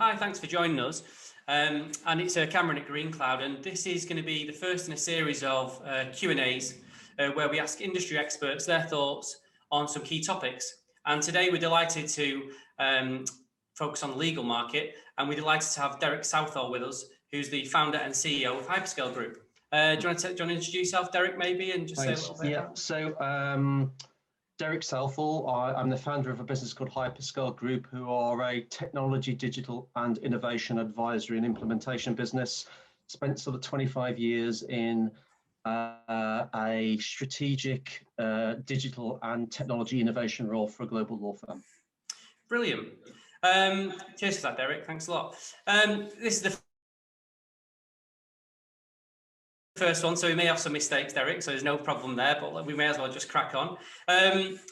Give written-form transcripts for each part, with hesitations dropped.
Hi, thanks for joining us. And it's Cameron at Green Cloud, and this is going to be the first in a series of Q&As where we ask industry experts their thoughts on some key topics. And today we're delighted to focus on the legal market, and we're delighted to have Derek Southall with us, who's the founder and CEO of Hyperscale Group. Do you want to introduce yourself, Derek, maybe, and just Thanks. say a little bit? Yeah, so Derek Southall, I'm the founder of a business called Hyperscale Group, who are a technology, digital and innovation advisory and implementation business. Spent sort of 25 years in a strategic digital and technology innovation role for a global law firm. Brilliant. Cheers for that, Derek. Thanks a lot. This is the first one, so we may have some mistakes, Derek, so there's no problem there, but we may as well just crack on.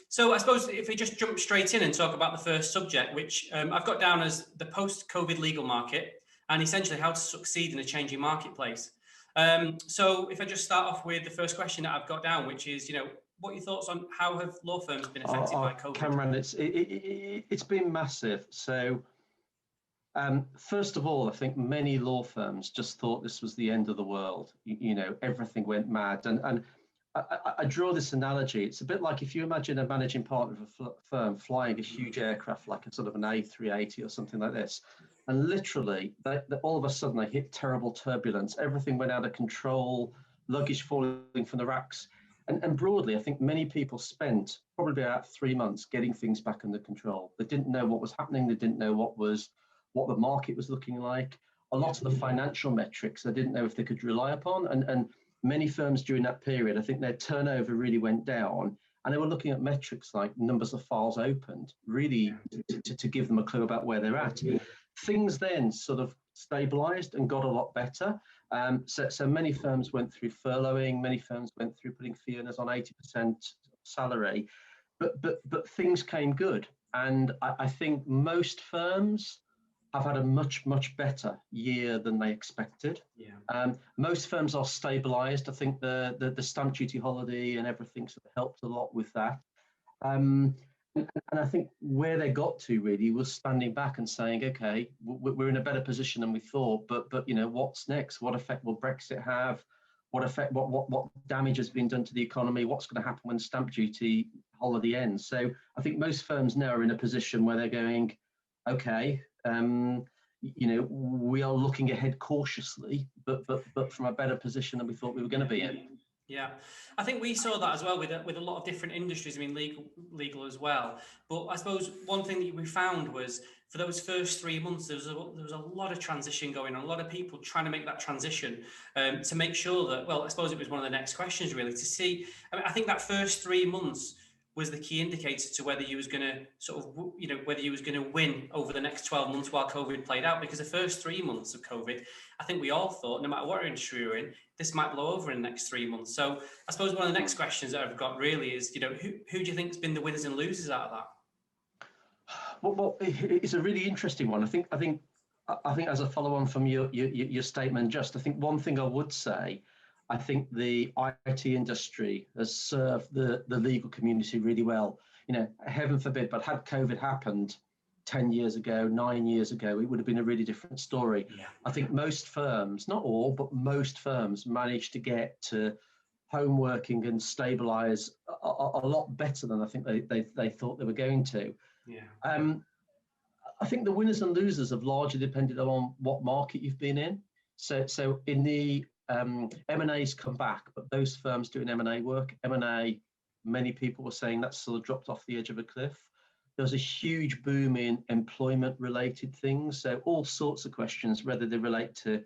So I suppose if we just jump straight in and talk about the first subject, which I've got down as the post-COVID legal market and essentially how to succeed in a changing marketplace. So if I just start off with the first question that I've got down, which is, what are your thoughts on how have law firms been affected by COVID? Cameron, it's been massive. So first of all, I think many law firms just thought this was the end of the world. Everything went mad. And I draw this analogy. It's a bit like if you imagine a managing partner of a firm flying a huge aircraft like a sort of an A380 or something like this. And literally, all of a sudden, they hit terrible turbulence. Everything went out of control, luggage falling from the racks. And broadly, I think many people spent probably about 3 months getting things back under control. They didn't know what was happening. They didn't know what the market was looking like. A lot of the financial metrics they didn't know if they could rely upon. And many firms during that period, I think their turnover really went down. And they were looking at metrics like numbers of files opened, really to give them a clue about where they're at. Things then sort of stabilized and got a lot better. So many firms went through furloughing, many firms went through putting fee earners on 80% salary, but things came good. And I think most firms have had a much better year than they expected. Yeah. Most firms are stabilized. I think the stamp duty holiday and everything sort of helped a lot with that. And I think where they got to really was standing back and saying, okay, we're in a better position than we thought, but what's next? What effect will Brexit have? What damage has been done to the economy? What's going to happen when stamp duty holiday ends? So I think most firms now are in a position where they're going, okay, we are looking ahead cautiously, but from a better position than we thought we were going to be in. Yeah, I think we saw that as well with a lot of different industries. I mean, legal as well. But I suppose one thing that we found was for those first 3 months, there was a lot of transition going on, a lot of people trying to make that transition to make sure that, well, I suppose it was one of the next questions really to see. I think that first 3 months was the key indicator to whether you was going to whether you was going to win over the next 12 months while COVID played out. Because the first 3 months of COVID, I think we all thought, no matter what industry we're in, this might blow over in the next 3 months. So I suppose one of the next questions that I've got really is, who do you think has been the winners and losers out of that? Well, it's a really interesting one. I think as a follow-on from your statement, I think one thing I would say, I think the IT industry has served the legal community really well. Heaven forbid, but had COVID happened 10 years ago, 9 years ago, it would have been a really different story. Yeah. I think most firms, not all, but most firms managed to get to home working and stabilize a lot better than I think they thought they were going to. Yeah. I think the winners and losers have largely depended on what market you've been in. So in the M&A's come back, but those firms doing M&A work, M&A, many people were saying that's sort of dropped off the edge of a cliff. There was a huge boom in employment-related things. So all sorts of questions, whether they relate to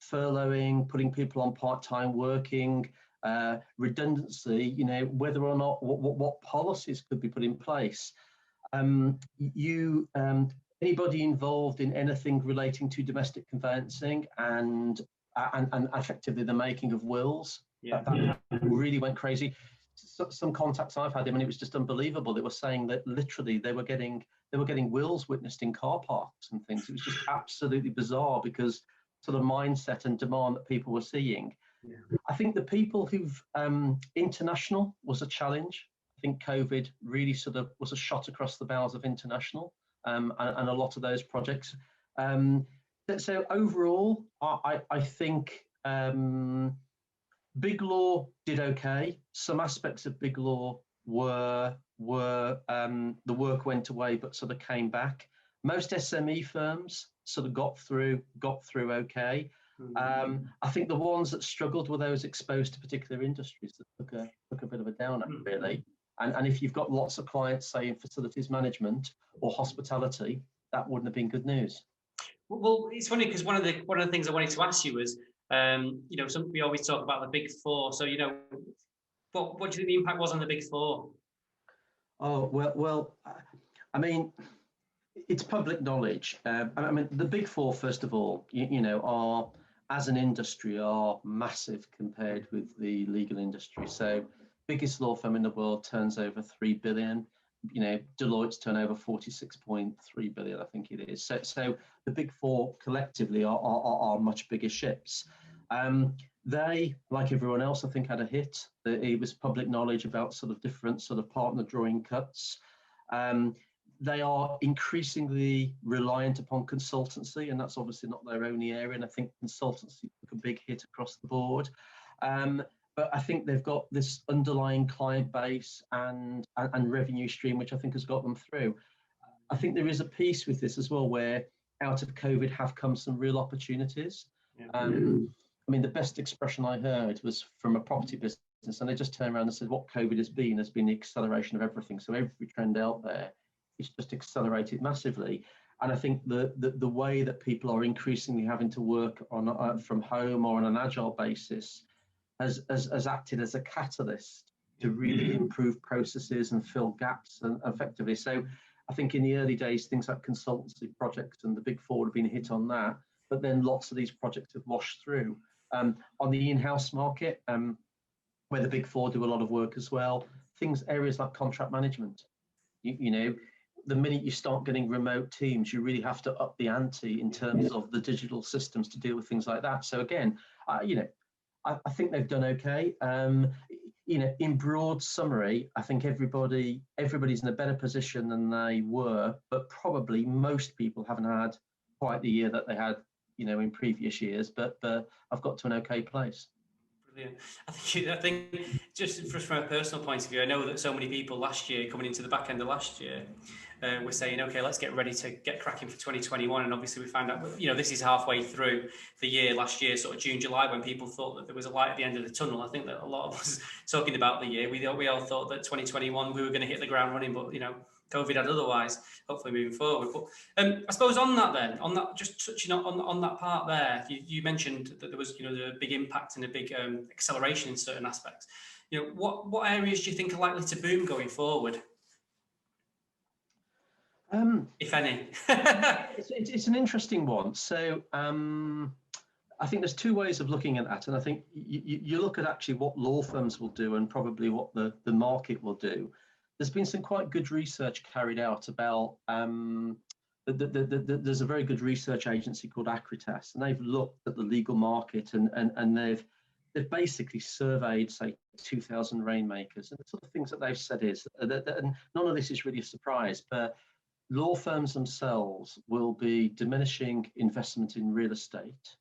furloughing, putting people on part-time working, redundancy, whether or not what policies could be put in place. Anybody involved in anything relating to domestic conveyancing and effectively the making of wills, that really went crazy. Some contacts I've had, it was just unbelievable. They were saying that literally they were getting wills witnessed in car parks and things. It was just absolutely bizarre because sort of mindset and demand that people were seeing. Yeah. I think the people who've international was a challenge. I think COVID really sort of was a shot across the bows of international, and a lot of those projects So overall, I think Big Law did okay. Some aspects of Big Law were the work went away, but sort of came back. Most SME firms sort of got through okay. I think the ones that struggled were those exposed to particular industries that took a bit of a downer, really. And if you've got lots of clients, say in facilities management or hospitality, that wouldn't have been good news. Well, it's funny because one of the things I wanted to ask you was, you know, we always talk about the big four. So, you know, what do you think the impact was on the big four? Oh, well, I mean, it's public knowledge. I mean, the big four, first of all, you know, are, as an industry, are massive compared with the legal industry. So, biggest law firm in the world turns over 3 billion. You know, Deloitte's turnover 46.3 billion, I think it is. So the big four collectively are much bigger ships. They, like everyone else, I think, had a hit. It was public knowledge about sort of different sort of partner drawing cuts. They are increasingly reliant upon consultancy, and that's obviously not their only area. And I think consultancy took a big hit across the board. But I think they've got this underlying client base and revenue stream, which I think has got them through. I think there is a piece with this as well, where out of COVID have come some real opportunities. Yeah. I mean, the best expression I heard was from a property business, and they just turned around and said, what COVID has been the acceleration of everything. So every trend out there, it's just accelerated massively. And I think the way that people are increasingly having to work on from home or on an agile basis has acted as a catalyst to really improve processes and fill gaps and effectively. So I think in the early days, things like consultancy projects and the big four have been hit on that, but then lots of these projects have washed through. On the in-house market, where the big four do a lot of work as well, areas like contract management, you know, the minute you start getting remote teams, you really have to up the ante in terms of the digital systems to deal with things like that. So again, you know, I think they've done okay. You know, in broad summary, I think everybody's in a better position than they were, but probably most people haven't had quite the year that they had, you know, in previous years. But I've got to an okay place. Brilliant. I think just from a personal point of view, I know that so many people last year, coming into the back end of last year, were saying, okay, let's get ready to get cracking for 2021. And obviously we found out, you know, this is halfway through the year last year, sort of June, July, when people thought that there was a light at the end of the tunnel. I think that a lot of us talking about the year, we all thought that 2021, we were going to hit the ground running, but, you know, COVID had otherwise, hopefully moving forward. But I suppose on that, just touching on that part there, you mentioned that there was, you know, the big impact and a big acceleration in certain aspects. You know, what areas do you think are likely to boom going forward? If any. It's an interesting one. So I think there's two ways of looking at that. And I think you look at actually what law firms will do and probably what the market will do. There's been some quite good research carried out about, there's a very good research agency called Acritas, and they've looked at the legal market and they've basically surveyed, say, 2,000 rainmakers. And the sort of things that they've said is, and none of this is really a surprise, but law firms themselves will be diminishing investment in real estate,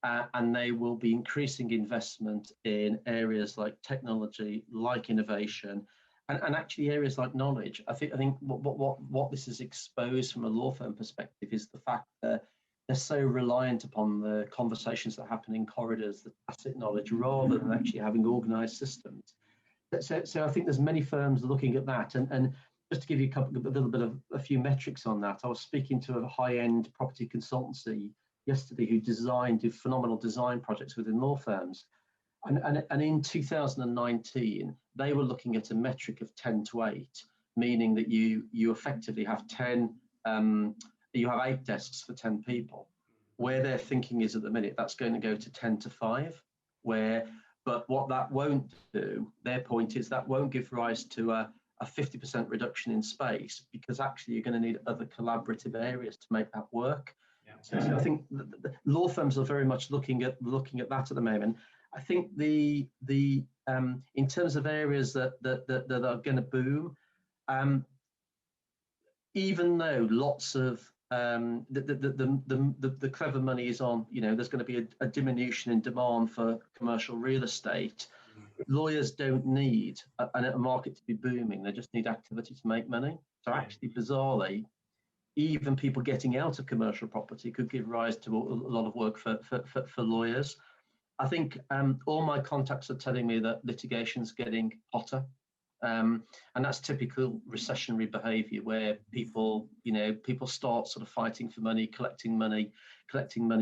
and they will be increasing investment in areas like technology, like innovation, and actually areas like knowledge. I think what this has exposed from a law firm perspective is the fact that they're so reliant upon the conversations that happen in corridors, the tacit knowledge, rather than actually having organized systems. So I think there's many firms looking at that, and just to give you a few metrics on that, I was speaking to a high-end property consultancy yesterday who did phenomenal design projects within law firms. And in 2019, they were looking at a metric of 10 to 8, meaning that you effectively have 8 desks for 10 people. Where their thinking is at the minute, that's going to go to 10 to 5, but what that won't do, their point is that won't give rise to a 50% reduction in space, because actually you're going to need other collaborative areas to make that work. Yeah. So I think the law firms are very much looking at that at the moment. I think the in terms of areas that are going to boom, even though lots of the clever money is on, there's going to be a diminution in demand for commercial real estate. Lawyers don't need a market to be booming. They just need activity to make money. So actually, bizarrely, even people getting out of commercial property could give rise to a lot of work for lawyers. I think all my contacts are telling me that litigation's getting hotter. And that's typical recessionary behavior where people start sort of fighting for money, collecting money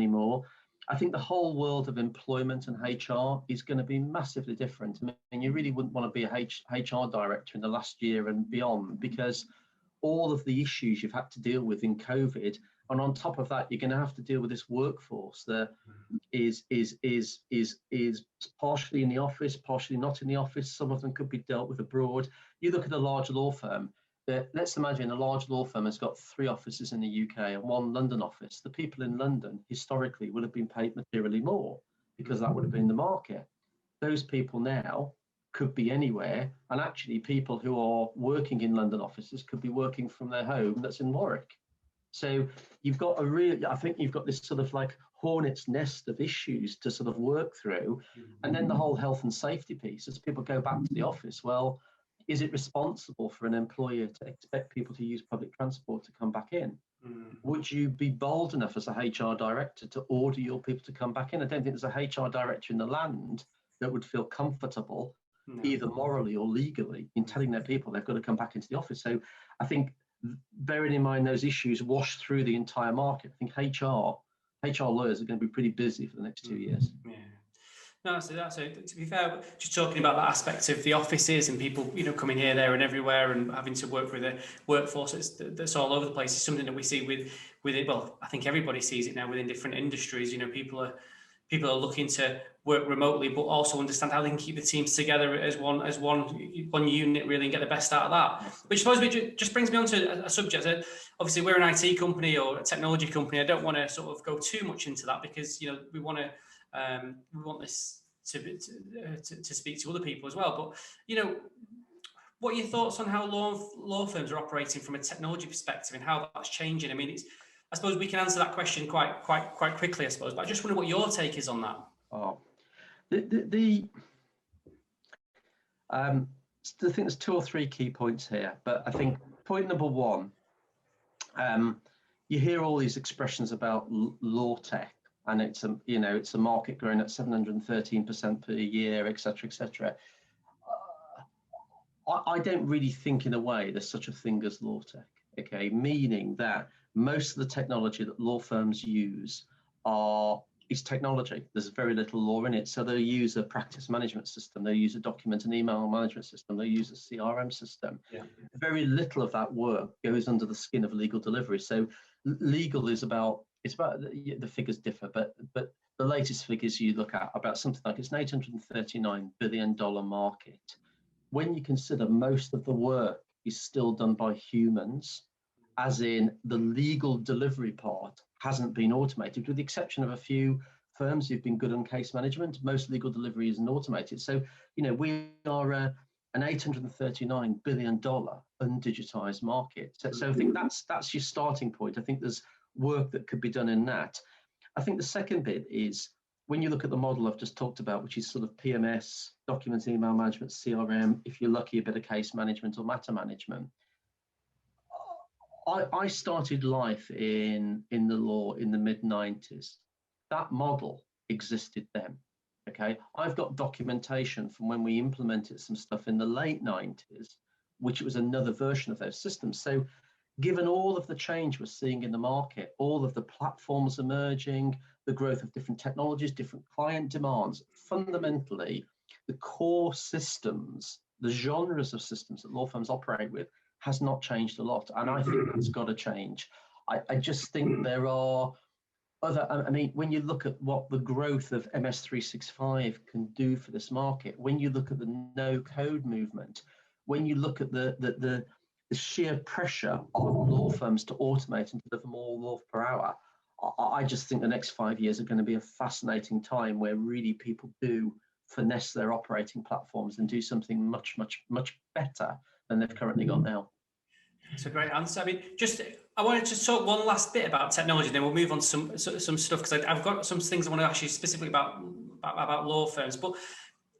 more. I think the whole world of employment and HR is going to be massively different. I mean, you really wouldn't want to be a HR director in the last year and beyond, because all of the issues you've had to deal with in COVID, and on top of that, you're going to have to deal with this workforce that is partially in the office, partially not in the office. Some of them could be dealt with abroad. You look at a large law firm. Let's imagine a large law firm has got 3 offices in the UK and 1 London office. The people in London historically would have been paid materially more because that would have been the market. Those people now could be anywhere, and actually people who are working in London offices could be working from their home that's in Warwick. So you've got I think you've got this sort of like hornet's nest of issues to sort of work through. And then the whole health and safety piece, as people go back to the office, well, is it responsible for an employer to expect people to use public transport to come back in? Would you be bold enough as a HR director to order your people to come back in? I don't think there's a HR director in the land that would feel comfortable, either morally or legally, in telling their people they've got to come back into the office. So I think, bearing in mind those issues wash through the entire market, I think HR lawyers are going to be pretty busy for the next 2 years. Yeah. No, so to be fair, just talking about that aspect of the offices and people, coming here, there, and everywhere, and having to work with a workforce that's all over the place is something that we see with it. Well, I think everybody sees it now within different industries. People are looking to work remotely, but also understand how they can keep the teams together as one unit, really, and get the best out of that. Which I suppose just brings me on to a subject that obviously we're an IT company or a technology company. I don't want to sort of go too much into that because we want this to speak to other people as well. But what are your thoughts on how law firms are operating from a technology perspective and how that's changing? I mean, I suppose we can answer that question quite quickly, I suppose. But I just wonder what your take is on that. I think there's 2 or 3 key points here, but I think point number 1, you hear all these expressions about law tech, and it's a market growing at 713% per year, etc., etc. I don't really think in a way there's such a thing as law tech. Okay, meaning that most of the technology that law firms use is technology. There's very little law in it. So they'll use a practice management system, they'll use a document and email management system, they'll use a CRM system. Yeah. Very little of that work goes under the skin of legal delivery. So legal is about the figures differ, but the latest figures you look at about something like it's an $839 billion market. When you consider most of the work is still done by humans, as in the legal delivery part hasn't been automated, with the exception of a few firms who've been good on case management. Most legal delivery isn't automated. So, we are an $839 billion undigitized market. So I think that's your starting point. I think there's work that could be done in that. I think the second bit is when you look at the model I've just talked about, which is sort of PMS, documents, email management, CRM, if you're lucky, a bit of case management or matter management. I started life in the law in the mid-90s. That model existed then. Okay, I've got documentation from when we implemented some stuff in the late 90s, which was another version of those systems. So given all of the change we're seeing in the market, all of the platforms emerging, the growth of different technologies, different client demands, fundamentally, the core systems, the genres of systems that law firms operate with has not changed a lot. And I think that's got to change. I just think there are when you look at what the growth of MS365 can do for this market, when you look at the no-code movement, when you look at the sheer pressure on law firms to automate and deliver more law per hour, I just think the next 5 years are going to be a fascinating time where really people do finesse their operating platforms and do something much, much, much better than they've currently got now. It's a great answer. I mean, I wanted to talk one last bit about technology, then we'll move on to some stuff, because I've got some things I want to ask you specifically about law firms. But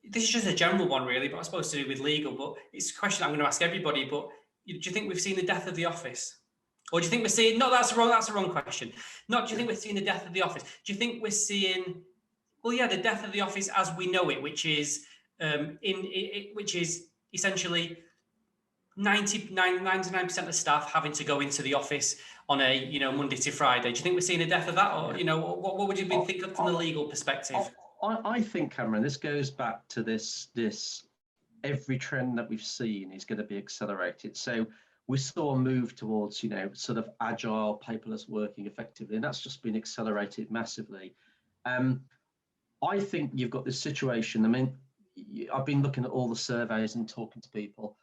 this is just a general one, really, but I suppose to do with legal. But it's a question I'm going to ask everybody. But do you think we've seen the death of the office? Or do you think we're seeing, no, that's a wrong question. Not do you think we're seeing the death of the office? Do you think we're seeing, well, yeah, the death of the office as we know it, which is which is essentially 99% of staff having to go into the office on a Monday to Friday. Do you think we're seeing a death of that, or what would you think from the legal perspective? I think, Cameron, this goes back to this every trend that we've seen is going to be accelerated. So we saw a move towards sort of agile, paperless working effectively, and that's just been accelerated massively. I think you've got this situation. I mean, I've been looking at all the surveys and talking to people.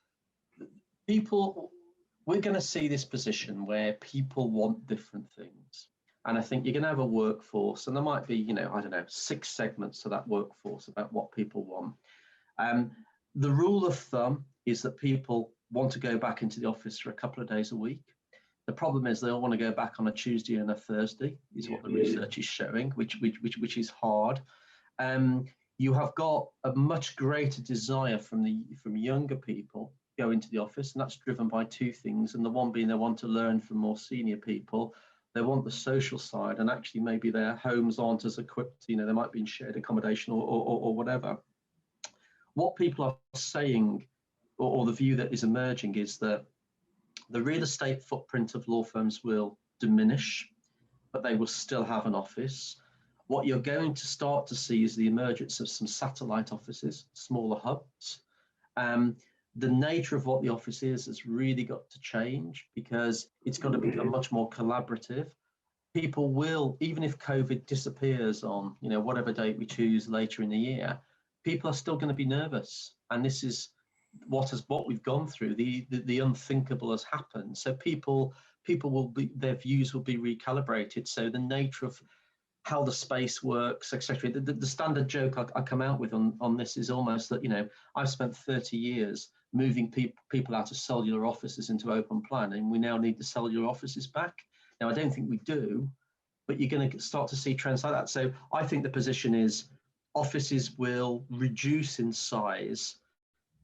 We're going to see this position where people want different things. And I think you're going to have a workforce, and there might be, I don't know, 6 segments to that workforce about what people want. The rule of thumb is that people want to go back into the office for a couple of days a week. The problem is they all want to go back on a Tuesday and a Thursday, is what the research is showing, which is hard. You have got a much greater desire from younger people go into the office, and that's driven by 2 things. And the one being they want to learn from more senior people. They want the social side, and actually maybe their homes aren't as equipped. They might be in shared accommodation or whatever. What people are saying, or the view that is emerging, is that the real estate footprint of law firms will diminish, but they will still have an office. What you're going to start to see is the emergence of some satellite offices, smaller hubs. The nature of what the office is has really got to change, because it's got to become much more collaborative. People will, even if COVID disappears on whatever date we choose later in the year, people are still going to be nervous, and this is what we've gone through. The unthinkable has happened, so people will be, their views will be recalibrated. So the nature of how the space works, etc. The standard joke I come out with on this is almost that I've spent 30 years moving people out of cellular offices into open plan, and we now need the cellular offices back. Now, I don't think we do, but you're going to start to see trends like that. So I think the position is offices will reduce in size.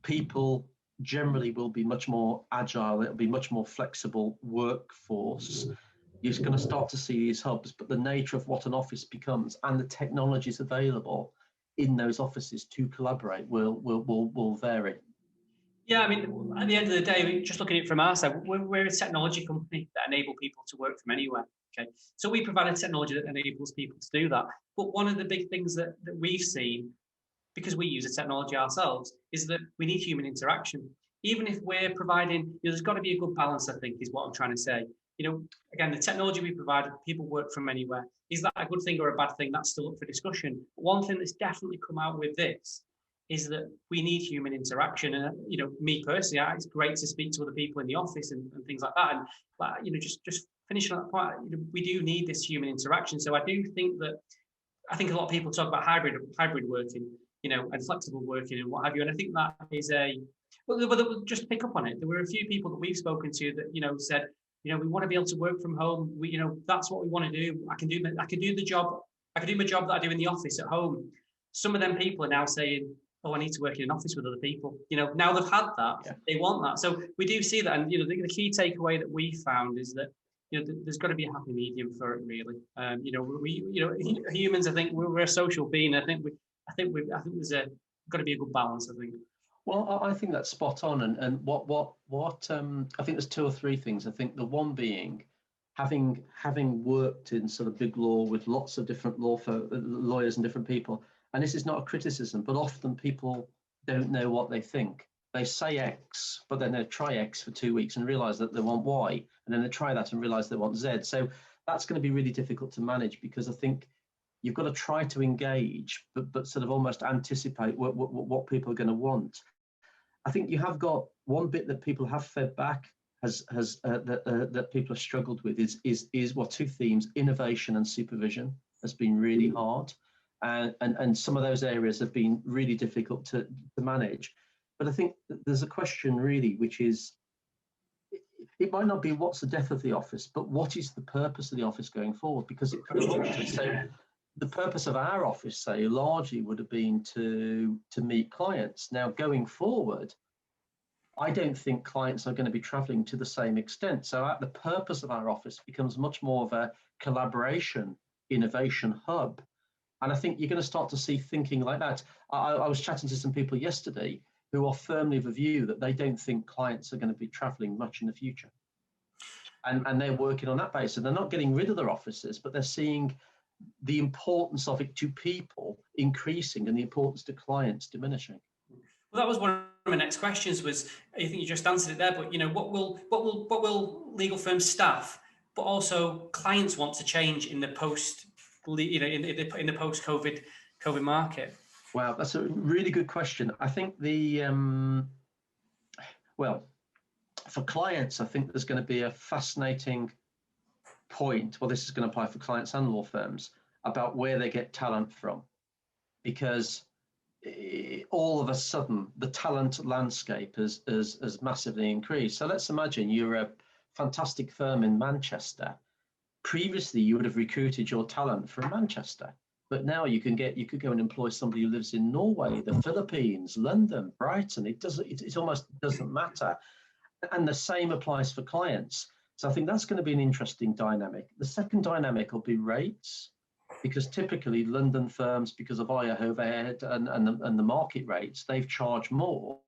People generally will be much more agile. It'll be much more flexible workforce. You're going to start to see these hubs, but the nature of what an office becomes and the technologies available in those offices to collaborate will vary. Yeah, I mean, at the end of the day, just looking at it from our side, we're a technology company that enable people to work from anywhere. Okay, so we provide a technology that enables people to do that. But one of the big things that we've seen, because we use the technology ourselves, is that we need human interaction. Even if we're providing, there's got to be a good balance, I think, is what I'm trying to say. Again, the technology we provide, people work from anywhere. Is that a good thing or a bad thing? That's still up for discussion. But one thing that's definitely come out with this is that we need human interaction. And me personally, it's great to speak to other people in the office and things like that. And just finishing on that point, we do need this human interaction. So I do think that a lot of people talk about hybrid working, and flexible working and what have you. And I think that is well, just pick up on it. There were a few people that we've spoken to that said, we want to be able to work from home. That's what we want to do. I can do the job. I can do my job that I do in the office at home. Some of them people are now saying, oh, I need to work in an office with other people. Now they've had that, yeah. They want that. So we do see that. And, the key takeaway that we found is that, there's got to be a happy medium for it, really. Humans, I think we're a social being. I think there's got to be a good balance, I think. Well, I think that's spot on. And what I think there's 2 or 3 things. I think the one being, having worked in sort of big law with lots of different lawyers and different people, and this is not a criticism, but often people don't know what they think. They say X, but then they try X for 2 weeks and realize that they want Y, and then they try that and realize they want Z. So that's going to be really difficult to manage, because I think you've got to try to engage, but sort of almost anticipate what people are going to want. I think you have got one bit that people have fed back that people have struggled with is 2 themes: innovation and supervision has been really hard, and some of those areas have been really difficult to manage. But I think there's a question really, which is, it might not be what's the death of the office, but what is the purpose of the office going forward? Because it comes down to it. So the purpose of our office, say, largely would have been to meet clients. Now, going forward, I don't think clients are going to be traveling to the same extent. So the purpose of our office becomes much more of a collaboration, innovation hub. And I think you're going to start to see thinking like that. I was chatting to some people yesterday who are firmly of a view that they don't think clients are going to be traveling much in the future. And they're working on that basis. They're not getting rid of their offices, but they're seeing the importance of it to people increasing and the importance to clients diminishing. Well, that was one of my next questions. Was, I think you just answered it there, but what will legal firms staff, but also clients want to change in the post, in the post COVID market? Wow, that's a really good question. I think for clients, I think there's going to be a fascinating point. Well, this is going to apply for clients and law firms about where they get talent from, because all of a sudden the talent landscape has massively increased. So let's imagine you're a fantastic firm in Manchester. Previously, you would have recruited your talent from Manchester, but now you could go and employ somebody who lives in Norway, the Philippines, London, Brighton. It almost doesn't matter. And the same applies for clients. So I think that's going to be an interesting dynamic. The second dynamic will be rates, because typically London firms, because of IR overhead and the market rates, they've charged more.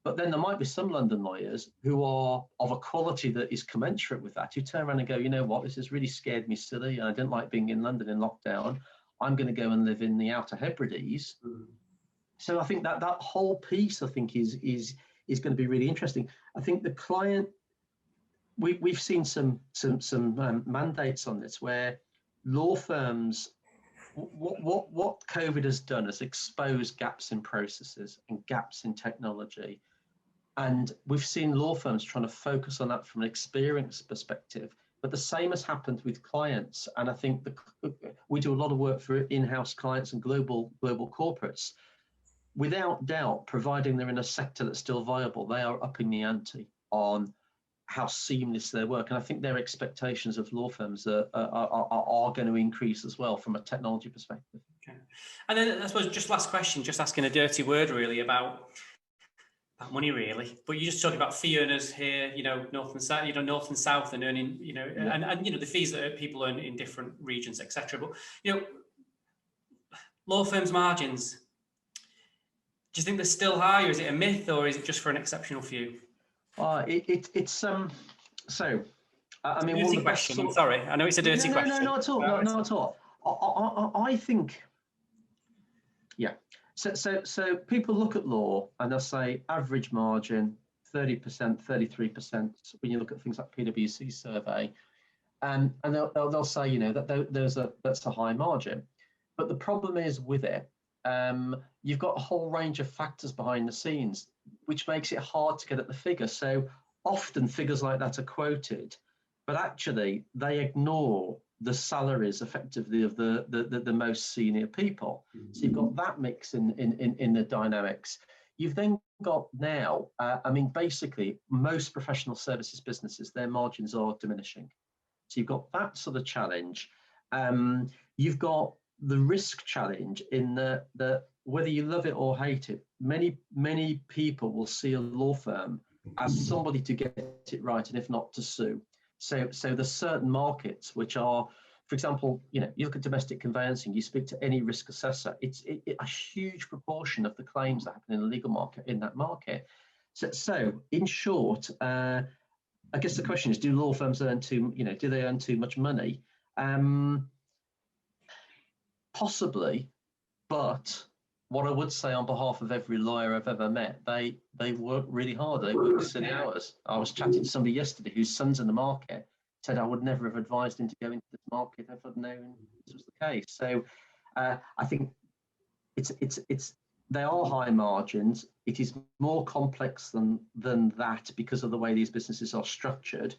But then there might be some London lawyers who are of a quality that is commensurate with that, who turn around and go, you know what, this has really scared me silly, and I didn't like being in London in lockdown. I'm going to go and live in the Outer Hebrides. So I think that whole piece, I think, is going to be really interesting. I think the client, we've seen some mandates on this where law firms, what COVID has done is expose gaps in processes and gaps in technology. And we've seen law firms trying to focus on that from an experience perspective. But the same has happened with clients. And I think we do a lot of work for in-house clients and global corporates. Without doubt, providing they're in a sector that's still viable, they are upping the ante on how seamless their work. And I think their expectations of law firms are going to increase as well from a technology perspective. Okay. And then I suppose just last question, just asking a dirty word really about money really, but you're just talking about fee earners here, north and south and earning, and the fees that people earn in different regions, etc. But, law firms' margins, do you think they're still high, or is it a myth, or is it just for an exceptional few? It's so. I mean, one of the best. Sorry, I know it's a dirty question. No, not at all. No, not at all. I think, yeah. So people look at law and they'll say average margin 30%, 33%. When you look at things like PwC survey, and they'll say that's a high margin. But the problem is with it, you've got a whole range of factors behind the scenes, which makes it hard to get at the figure. So often figures like that are quoted, but actually they ignore the salaries effectively of the most senior people. So you've got that mix in the dynamics. You've then got now, basically most professional services businesses, their margins are diminishing. So you've got that sort of challenge. You've got the risk challenge in the whether you love it or hate it, many people will see a law firm as somebody to get it right, and if not, to sue. So there's certain markets which are, for example, you look at domestic conveyancing, you speak to any risk assessor, it's a huge proportion of the claims that happen in the legal market in that market. So in short, I guess the question is, do law firms earn do they earn too much money? Possibly, but what I would say on behalf of every lawyer I've ever met, they work really hard. They work silly hours. I was chatting to somebody yesterday whose son's in the market, said I would never have advised him to go into this market if I'd known this was the case. So I think they are high margins. It is more complex than that because of the way these businesses are structured.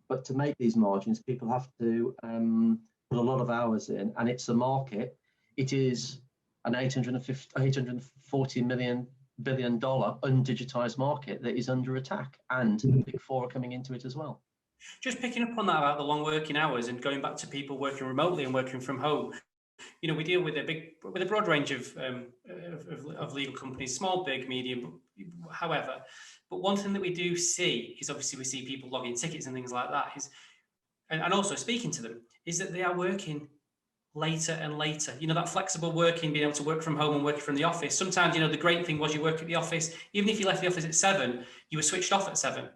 But to make these margins, people have to put a lot of hours in, and it's a market. It is an $840 million billion undigitized market that is under attack, and the Big Four are coming into it as well. Just picking up on that about the long working hours and going back to people working remotely and working from home. You know, we deal with a broad range of legal companies, small, big, medium, however. But one thing that we do see is obviously we see people logging tickets and things like that is, and also speaking to them, is that they are working later and later. You know, that flexible working, being able to work from home and working from the office. Sometimes, you know, the great thing was you work at the office, even if you left the office at 7, you were switched off at 7.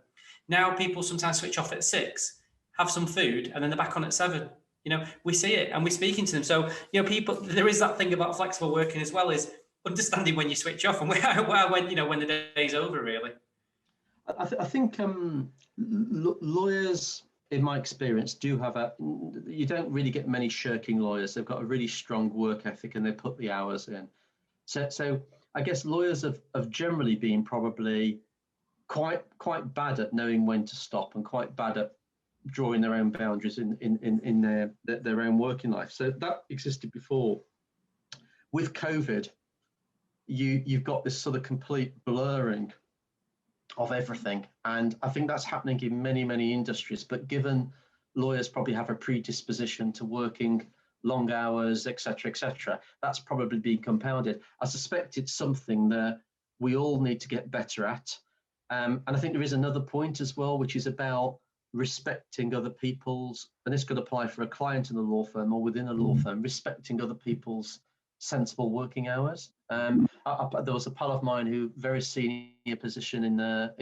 Now people sometimes switch off at 6, have some food, and then they're back on at 7. You know, we see it and we're speaking to them. So, you know, people, there is that thing about flexible working as well, is understanding when you switch off and when, you know, when the day's over, really. I think lawyers, in my experience, do have you don't really get many shirking lawyers. They've got a really strong work ethic and they put the hours in. So I guess lawyers have generally been probably quite bad at knowing when to stop and quite bad at drawing their own boundaries in their own working life. So that existed before. With COVID, you've got this sort of complete blurring of everything, and I think that's happening in many industries. But given lawyers probably have a predisposition to working long hours, etc., that's probably been compounded. I suspect it's something that we all need to get better at. And I think there is another point as well, which is about respecting other people's, and this could apply for a client in a law firm or within a law firm, respecting other people's sensible working hours. There was a pal of mine who very senior position in a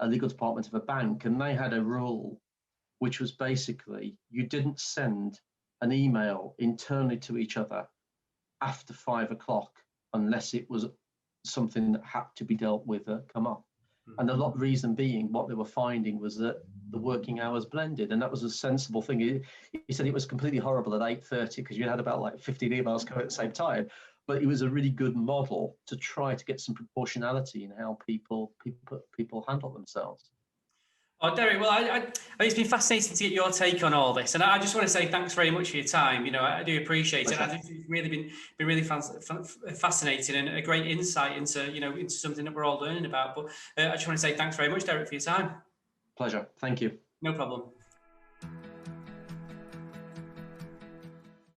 legal department of a bank, and they had a rule which was basically you didn't send an email internally to each other after 5 o'clock unless it was something that had to be dealt with come up. And the reason being, what they were finding was that the working hours blended, and that was a sensible thing. He said it was completely horrible at 8:30 because you had about like 15 emails coming at the same time, but it was a really good model to try to get some proportionality in how people handle themselves. Oh, Derek, well, it's been fascinating to get your take on all this, and I just want to say thanks very much for your time. You know, I do appreciate it. I think it's really been really fascinating and a great insight into something that we're all learning about. But I just want to say thanks very much, Derek, for your time. Pleasure. Thank you. No problem.